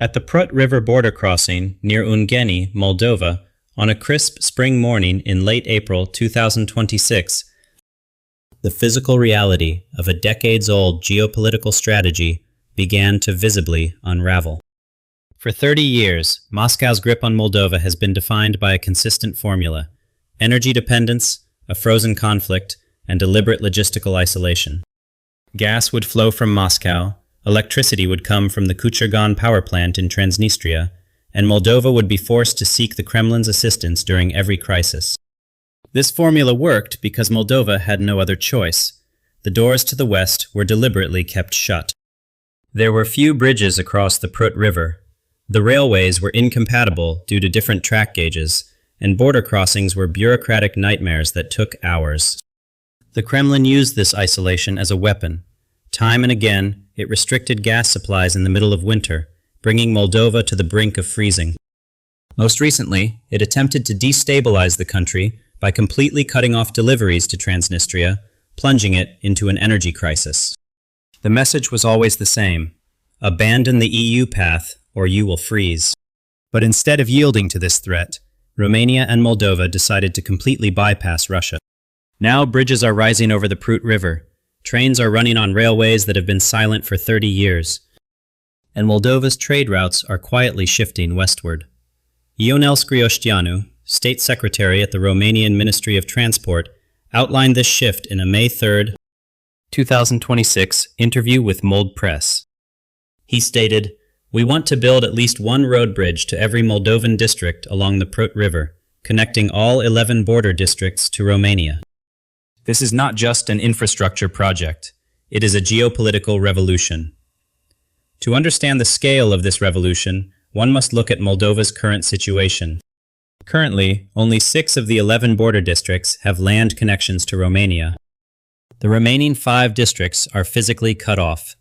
At the Prut River border crossing near Ungeni, Moldova, on a crisp spring morning in late April 2026, the physical reality of a decades-old geopolitical strategy began to visibly unravel. For 30 years, Moscow's grip on Moldova has been defined by a consistent formula: energy dependence, a frozen conflict, and deliberate logistical isolation. Gas would flow from Moscow, electricity would come from the Kuchergan power plant in Transnistria, and Moldova would be forced to seek the Kremlin's assistance during every crisis. This formula worked because Moldova had no other choice. The doors to the west were deliberately kept shut. There were few bridges across the Prut River. The railways were incompatible due to different track gauges, and border crossings were bureaucratic nightmares that took hours. The Kremlin used this isolation as a weapon. Time and again, it restricted gas supplies in the middle of winter, bringing Moldova to the brink of freezing. Most recently, it attempted to destabilize the country by completely cutting off deliveries to Transnistria, plunging it into an energy crisis. The message was always the same: abandon the EU path or you will freeze. But instead of yielding to this threat, Romania and Moldova decided to completely bypass Russia. Now bridges are rising over the Prut River, trains are running on railways that have been silent for 30 years, and Moldova's trade routes are quietly shifting westward. Ionel Scrioșteanu, State Secretary at the Romanian Ministry of Transport, outlined this shift in a May 3, 2026 interview with Mold Press. He stated, "We want to build at least one road bridge to every Moldovan district along the Prut River, connecting all 11 border districts to Romania. This is not just an infrastructure project, it is a geopolitical revolution." To understand the scale of this revolution, one must look at Moldova's current situation. Currently, only 6 of the 11 border districts have land connections to Romania. The remaining 5 districts are physically cut off.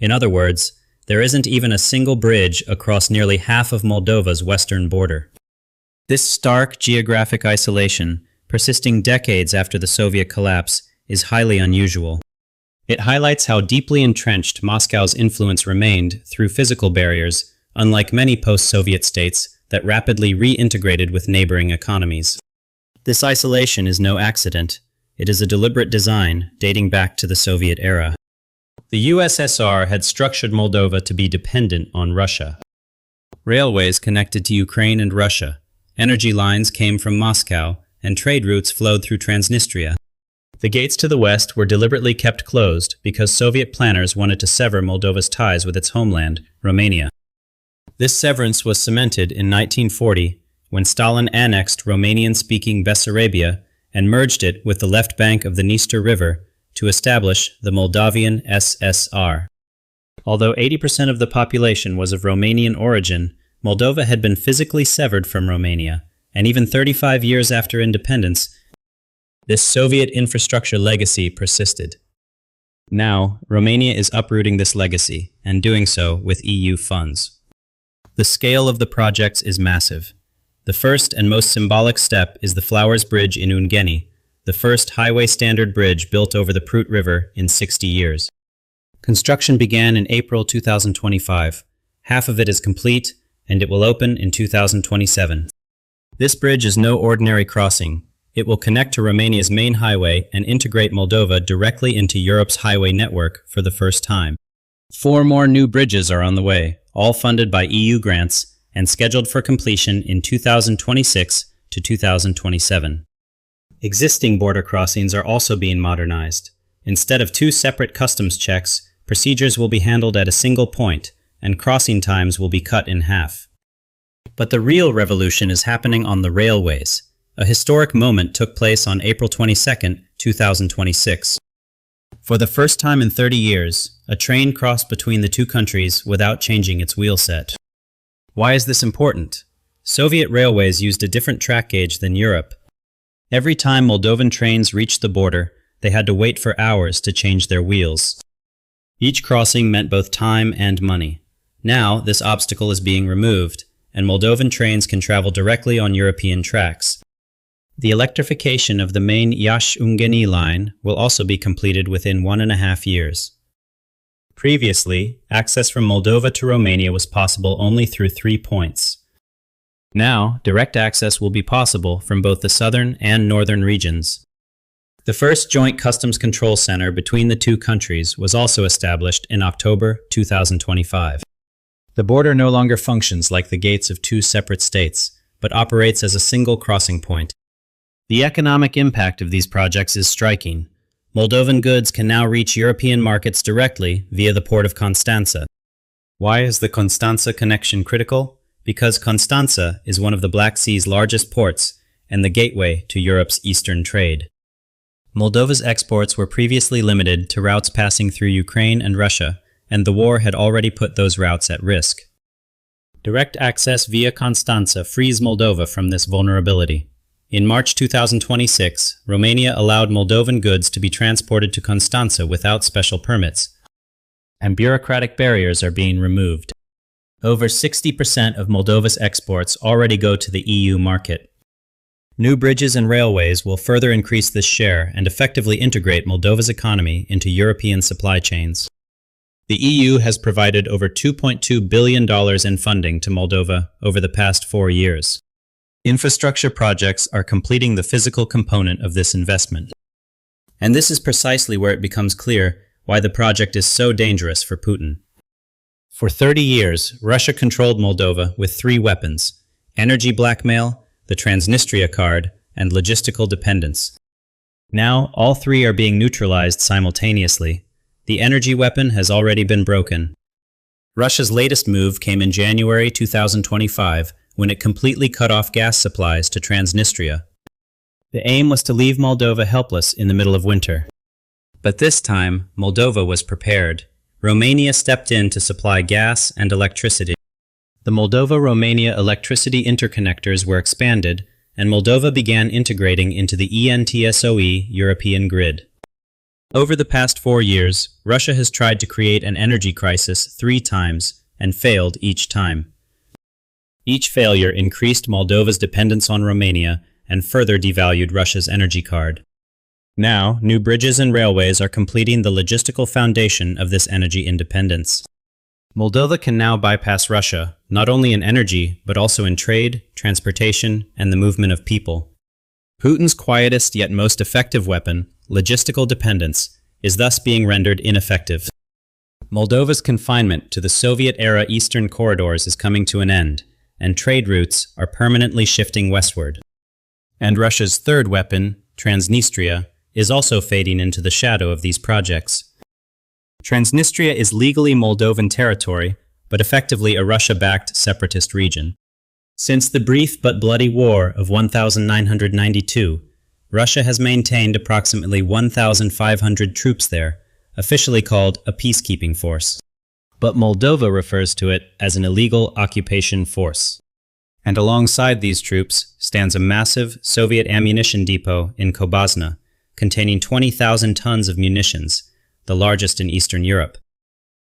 In other words, there isn't even a single bridge across nearly half of Moldova's western border. This stark geographic isolation, persisting decades after the Soviet collapse, is highly unusual. It highlights how deeply entrenched Moscow's influence remained through physical barriers, unlike many post-Soviet states that rapidly reintegrated with neighboring economies. This isolation is no accident. It is a deliberate design dating back to the Soviet era. The USSR had structured Moldova to be dependent on Russia. Railways connected to Ukraine and Russia. Energy lines came from Moscow, and trade routes flowed through Transnistria. The gates to the west were deliberately kept closed because Soviet planners wanted to sever Moldova's ties with its homeland, Romania. This severance was cemented in 1940 when Stalin annexed Romanian-speaking Bessarabia and merged it with the left bank of the Dniester River to establish the Moldavian SSR. Although 80% of the population was of Romanian origin, Moldova had been physically severed from Romania, and even 35 years after independence, this Soviet infrastructure legacy persisted. Now, Romania is uprooting this legacy, and doing so with EU funds. The scale of the projects is massive. The first and most symbolic step is the Flowers Bridge in Ungeni, the first highway standard bridge built over the Prut River in 60 years. Construction began in April 2025. Half of it is complete, and it will open in 2027. This bridge is no ordinary crossing. It will connect to Romania's main highway and integrate Moldova directly into Europe's highway network for the first time. 4 more new bridges are on the way, all funded by EU grants and scheduled for completion in 2026 to 2027. Existing border crossings are also being modernized. Instead of 2 separate customs checks, procedures will be handled at a single point, and crossing times will be cut in half. But the real revolution is happening on the railways. A historic moment took place on April 22, 2026. For the first time in 30 years, a train crossed between the 2 countries without changing its wheel set. Why is this important? Soviet railways used a different track gauge than Europe. Every time Moldovan trains reached the border, they had to wait for hours to change their wheels. Each crossing meant both time and money. Now, this obstacle is being removed, and Moldovan trains can travel directly on European tracks. The electrification of the main Iași-Ungeni line will also be completed within 1.5 years. Previously, access from Moldova to Romania was possible only through 3 points. Now, direct access will be possible from both the southern and northern regions. The first joint customs control center between the two countries was also established in October 2025. The border no longer functions like the gates of two separate states, but operates as a single crossing point. The economic impact of these projects is striking. Moldovan goods can now reach European markets directly via the port of Constanța. Why is the Constanța connection critical? Because Constanța is one of the Black Sea's largest ports and the gateway to Europe's eastern trade. Moldova's exports were previously limited to routes passing through Ukraine and Russia, and the war had already put those routes at risk. Direct access via Constanța frees Moldova from this vulnerability. In March 2026, Romania allowed Moldovan goods to be transported to Constanța without special permits, and bureaucratic barriers are being removed. Over 60% of Moldova's exports already go to the EU market. New bridges and railways will further increase this share and effectively integrate Moldova's economy into European supply chains. The EU has provided over $2.2 billion in funding to Moldova over the past 4 years. Infrastructure projects are completing the physical component of this investment. And this is precisely where it becomes clear why the project is so dangerous for Putin. For 30 years, Russia controlled Moldova with 3 weapons: energy blackmail, the Transnistria card, and logistical dependence. Now, all 3 are being neutralized simultaneously. The energy weapon has already been broken. Russia's latest move came in January 2025, when it completely cut off gas supplies to Transnistria. The aim was to leave Moldova helpless in the middle of winter. But this time, Moldova was prepared. Romania stepped in to supply gas and electricity. The Moldova-Romania electricity interconnectors were expanded, and Moldova began integrating into the ENTSOE European grid. Over the past 4 years, Russia has tried to create an energy crisis 3 times and failed each time. Each failure increased Moldova's dependence on Romania and further devalued Russia's energy card. Now, new bridges and railways are completing the logistical foundation of this energy independence. Moldova can now bypass Russia, not only in energy, but also in trade, transportation, and the movement of people. Putin's quietest yet most effective weapon, logistical dependence, is thus being rendered ineffective. Moldova's confinement to the Soviet-era eastern corridors is coming to an end, and trade routes are permanently shifting westward. And Russia's third weapon, Transnistria, is also fading into the shadow of these projects. Transnistria is legally Moldovan territory, but effectively a Russia-backed separatist region. Since the brief but bloody war of 1992, Russia has maintained approximately 1,500 troops there, officially called a peacekeeping force. But Moldova refers to it as an illegal occupation force. And alongside these troops stands a massive Soviet ammunition depot in Kobazna, containing 20,000 tons of munitions, the largest in Eastern Europe.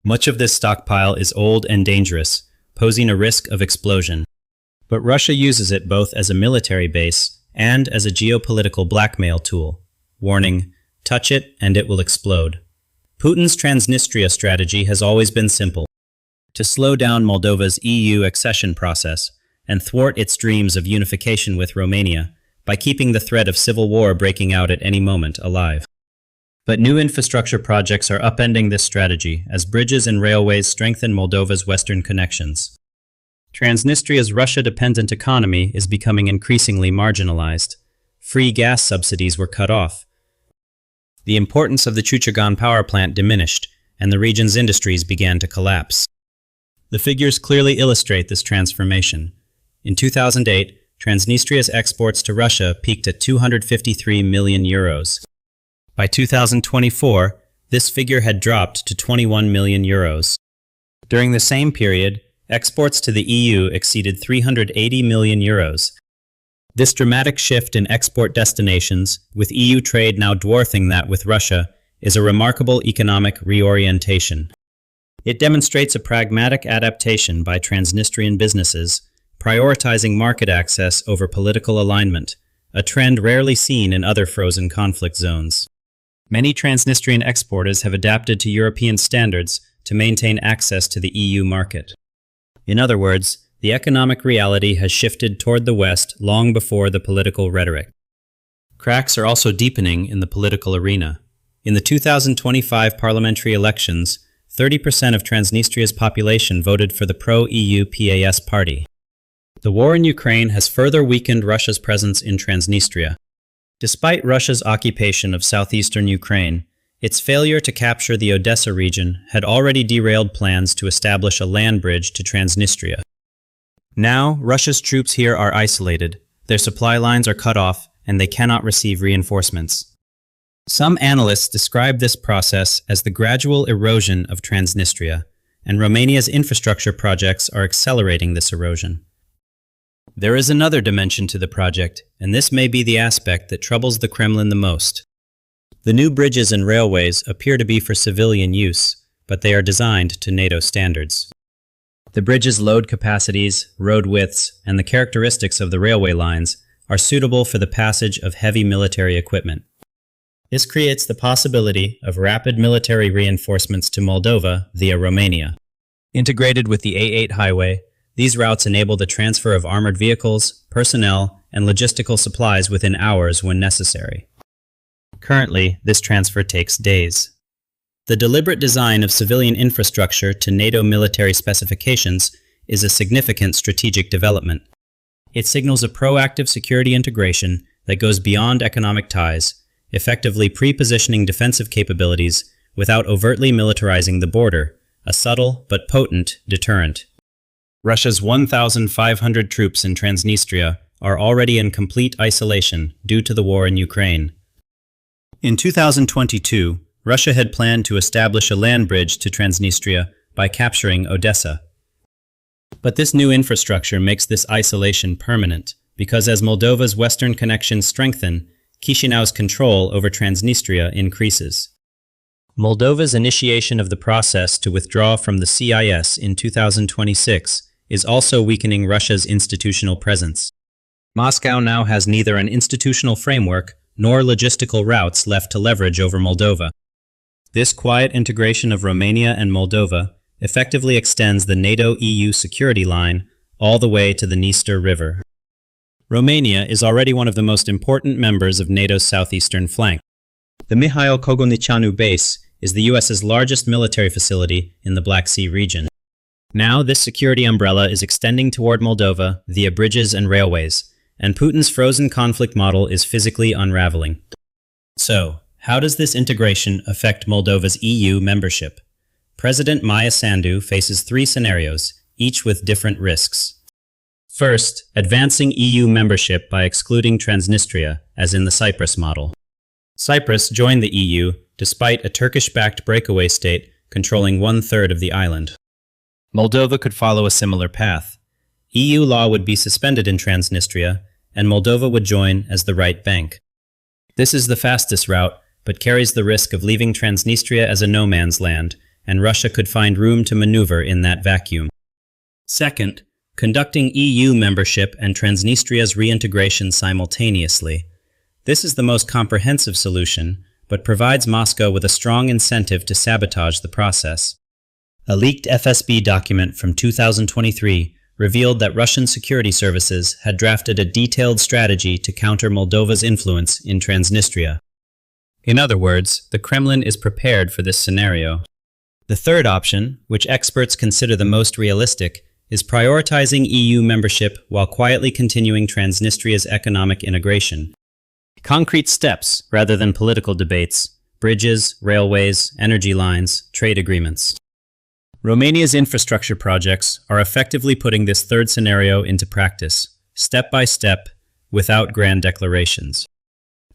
Much of this stockpile is old and dangerous, posing a risk of explosion. But Russia uses it both as a military base and as a geopolitical blackmail tool. Warning, touch it and it will explode. Putin's Transnistria strategy has always been simple: to slow down Moldova's EU accession process and thwart its dreams of unification with Romania by keeping the threat of civil war breaking out at any moment alive. But new infrastructure projects are upending this strategy as bridges and railways strengthen Moldova's western connections. Transnistria's Russia-dependent economy is becoming increasingly marginalized. Free gas subsidies were cut off. The importance of the Chuchagan power plant diminished, and the region's industries began to collapse. The figures clearly illustrate this transformation. In 2008, Transnistria's exports to Russia peaked at 253 million euros. By 2024, this figure had dropped to 21 million euros. During the same period, exports to the EU exceeded 380 million euros. This dramatic shift in export destinations, with EU trade now dwarfing that with Russia, is a remarkable economic reorientation. It demonstrates a pragmatic adaptation by Transnistrian businesses, prioritizing market access over political alignment, a trend rarely seen in other frozen conflict zones. Many Transnistrian exporters have adapted to European standards to maintain access to the EU market. In other words, the economic reality has shifted toward the West long before the political rhetoric. Cracks are also deepening in the political arena. In the 2025 parliamentary elections, 30% of Transnistria's population voted for the pro-EU PAS party. The war in Ukraine has further weakened Russia's presence in Transnistria. Despite Russia's occupation of southeastern Ukraine, its failure to capture the Odessa region had already derailed plans to establish a land bridge to Transnistria. Now, Russia's troops here are isolated, their supply lines are cut off, and they cannot receive reinforcements. Some analysts describe this process as the gradual erosion of Transnistria, and Romania's infrastructure projects are accelerating this erosion. There is another dimension to the project, and this may be the aspect that troubles the Kremlin the most. The new bridges and railways appear to be for civilian use, but they are designed to NATO standards. The bridge's load capacities, road widths, and the characteristics of the railway lines are suitable for the passage of heavy military equipment. This creates the possibility of rapid military reinforcements to Moldova via Romania. Integrated with the A8 highway, these routes enable the transfer of armored vehicles, personnel, and logistical supplies within hours when necessary. Currently, this transfer takes days. The deliberate design of civilian infrastructure to NATO military specifications is a significant strategic development. It signals a proactive security integration that goes beyond economic ties, effectively pre-positioning defensive capabilities without overtly militarizing the border, a subtle but potent deterrent. Russia's 1,500 troops in Transnistria are already in complete isolation due to the war in Ukraine. In 2022, Russia had planned to establish a land bridge to Transnistria by capturing Odessa. But this new infrastructure makes this isolation permanent, because as Moldova's western connections strengthen, Chișinău's control over Transnistria increases. Moldova's initiation of the process to withdraw from the CIS in 2026 is also weakening Russia's institutional presence. Moscow now has neither an institutional framework nor logistical routes left to leverage over Moldova. This quiet integration of Romania and Moldova effectively extends the NATO-EU security line all the way to the Dniester River. Romania is already one of the most important members of NATO's southeastern flank. The Mihail Kogălnicianu base is the US's largest military facility in the Black Sea region. Now this security umbrella is extending toward Moldova via bridges and railways, and Putin's frozen conflict model is physically unraveling. So, how does this integration affect Moldova's EU membership? President Maia Sandu faces three scenarios, each with different risks. First, advancing EU membership by excluding Transnistria, as in the Cyprus model. Cyprus joined the EU despite a Turkish-backed breakaway state controlling one-third of the island. Moldova could follow a similar path. EU law would be suspended in Transnistria, and Moldova would join as the right bank. This is the fastest route, but carries the risk of leaving Transnistria as a no-man's land, and Russia could find room to maneuver in that vacuum. Second, conducting EU membership and Transnistria's reintegration simultaneously. This is the most comprehensive solution, but provides Moscow with a strong incentive to sabotage the process. A leaked FSB document from 2023 revealed that Russian security services had drafted a detailed strategy to counter Moldova's influence in Transnistria. In other words, the Kremlin is prepared for this scenario. The third option, which experts consider the most realistic, is prioritizing EU membership while quietly continuing Transnistria's economic integration. Concrete steps rather than political debates, bridges, railways, energy lines, trade agreements. Romania's infrastructure projects are effectively putting this third scenario into practice, step by step, without grand declarations.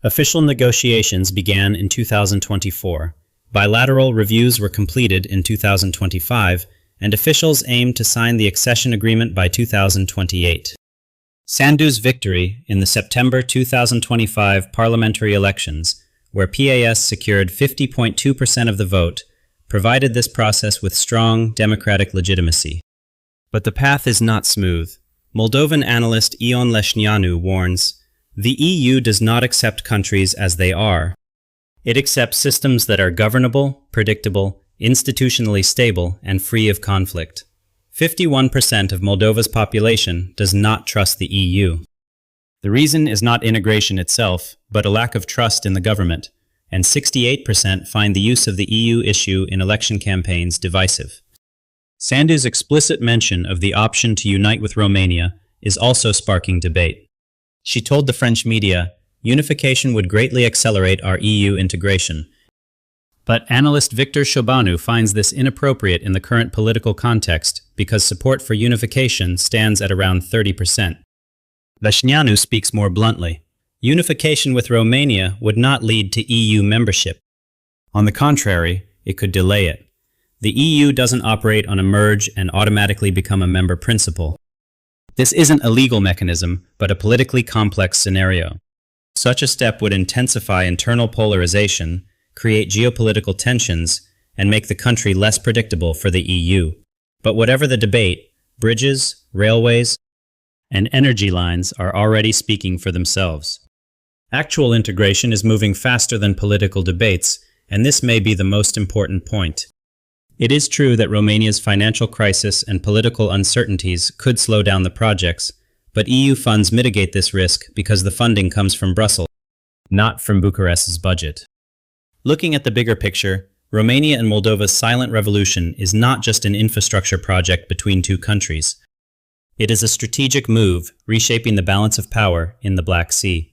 Official negotiations began in 2024. Bilateral reviews were completed in 2025, and officials aimed to sign the accession agreement by 2028. Sandu's victory in the September 2025 parliamentary elections, where PAS secured 50.2% of the vote, provided this process with strong democratic legitimacy. But the path is not smooth. Moldovan analyst Ion Leșneanu warns, "The EU does not accept countries as they are. It accepts systems that are governable, predictable, institutionally stable, and free of conflict. 51% of Moldova's population does not trust the EU. The reason is not integration itself, but a lack of trust in the government, and 68% find the use of the EU issue in election campaigns divisive. Sandu's explicit mention of the option to unite with Romania is also sparking debate. She told the French media, "Unification would greatly accelerate our EU integration." But analyst Victor Șobanu finds this inappropriate in the current political context because support for unification stands at around 30%. Veșneanu speaks more bluntly. Unification with Romania would not lead to EU membership. On the contrary, it could delay it. The EU doesn't operate on a merge and automatically become a member principle. This isn't a legal mechanism, but a politically complex scenario. Such a step would intensify internal polarization, create geopolitical tensions, and make the country less predictable for the EU. But whatever the debate, bridges, railways, and energy lines are already speaking for themselves. Actual integration is moving faster than political debates, and this may be the most important point. It is true that Romania's financial crisis and political uncertainties could slow down the projects, but EU funds mitigate this risk because the funding comes from Brussels, not from Bucharest's budget. Looking at the bigger picture, Romania and Moldova's silent revolution is not just an infrastructure project between two countries. It is a strategic move reshaping the balance of power in the Black Sea.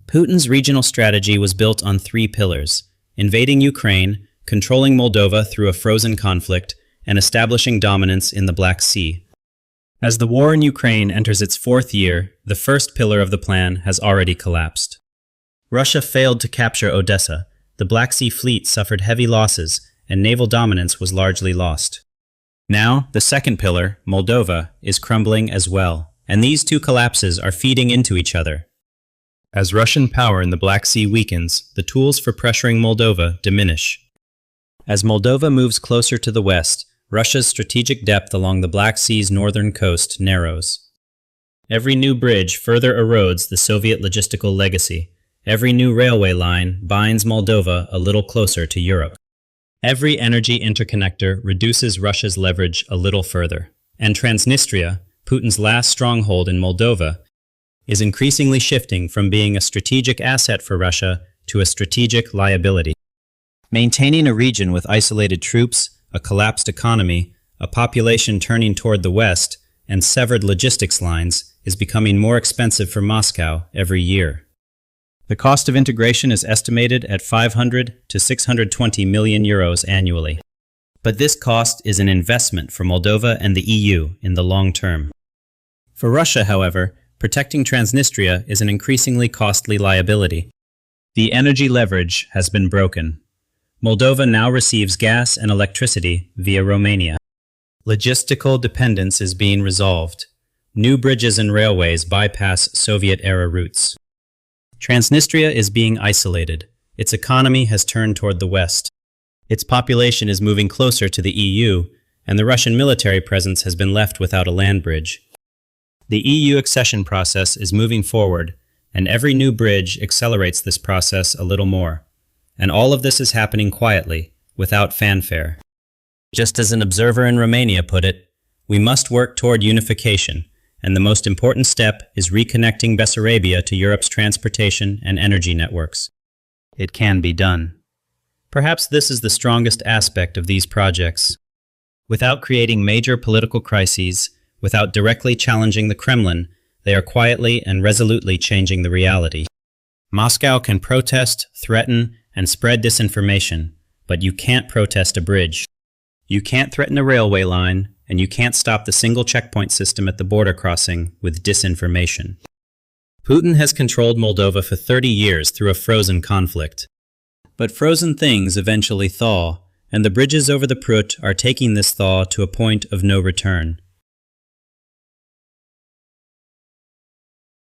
Putin's regional strategy was built on three pillars: invading Ukraine, controlling Moldova through a frozen conflict, and establishing dominance in the Black Sea. As the war in Ukraine enters its fourth year, the first pillar of the plan has already collapsed. Russia failed to capture Odessa, the Black Sea fleet suffered heavy losses, and naval dominance was largely lost. Now, the second pillar, Moldova, is crumbling as well, and these two collapses are feeding into each other. As Russian power in the Black Sea weakens, the tools for pressuring Moldova diminish. As Moldova moves closer to the west, Russia's strategic depth along the Black Sea's northern coast narrows. Every new bridge further erodes the Soviet logistical legacy. Every new railway line binds Moldova a little closer to Europe. Every energy interconnector reduces Russia's leverage a little further. And Transnistria, Putin's last stronghold in Moldova, is increasingly shifting from being a strategic asset for Russia to a strategic liability. Maintaining a region with isolated troops, a collapsed economy, a population turning toward the west, and severed logistics lines is becoming more expensive for Moscow every year. The cost of integration is estimated at 500 to 620 million euros annually. But this cost is an investment for Moldova and the EU in the long term. For Russia, however, protecting Transnistria is an increasingly costly liability. The energy leverage has been broken. Moldova now receives gas and electricity via Romania. Logistical dependence is being resolved. New bridges and railways bypass Soviet-era routes. Transnistria is being isolated. Its economy has turned toward the west. Its population is moving closer to the EU, and the Russian military presence has been left without a land bridge. The EU accession process is moving forward, and every new bridge accelerates this process a little more. And all of this is happening quietly, without fanfare. Just as an observer in Romania put it, we must work toward unification, and the most important step is reconnecting Bessarabia to Europe's transportation and energy networks. It can be done. Perhaps this is the strongest aspect of these projects. Without creating major political crises, without directly challenging the Kremlin, they are quietly and resolutely changing the reality. Moscow can protest, threaten, and spread disinformation, but you can't protest a bridge. You can't threaten a railway line, and you can't stop the single checkpoint system at the border crossing with disinformation. Putin has controlled Moldova for 30 years through a frozen conflict. But frozen things eventually thaw, and the bridges over the Prut are taking this thaw to a point of no return.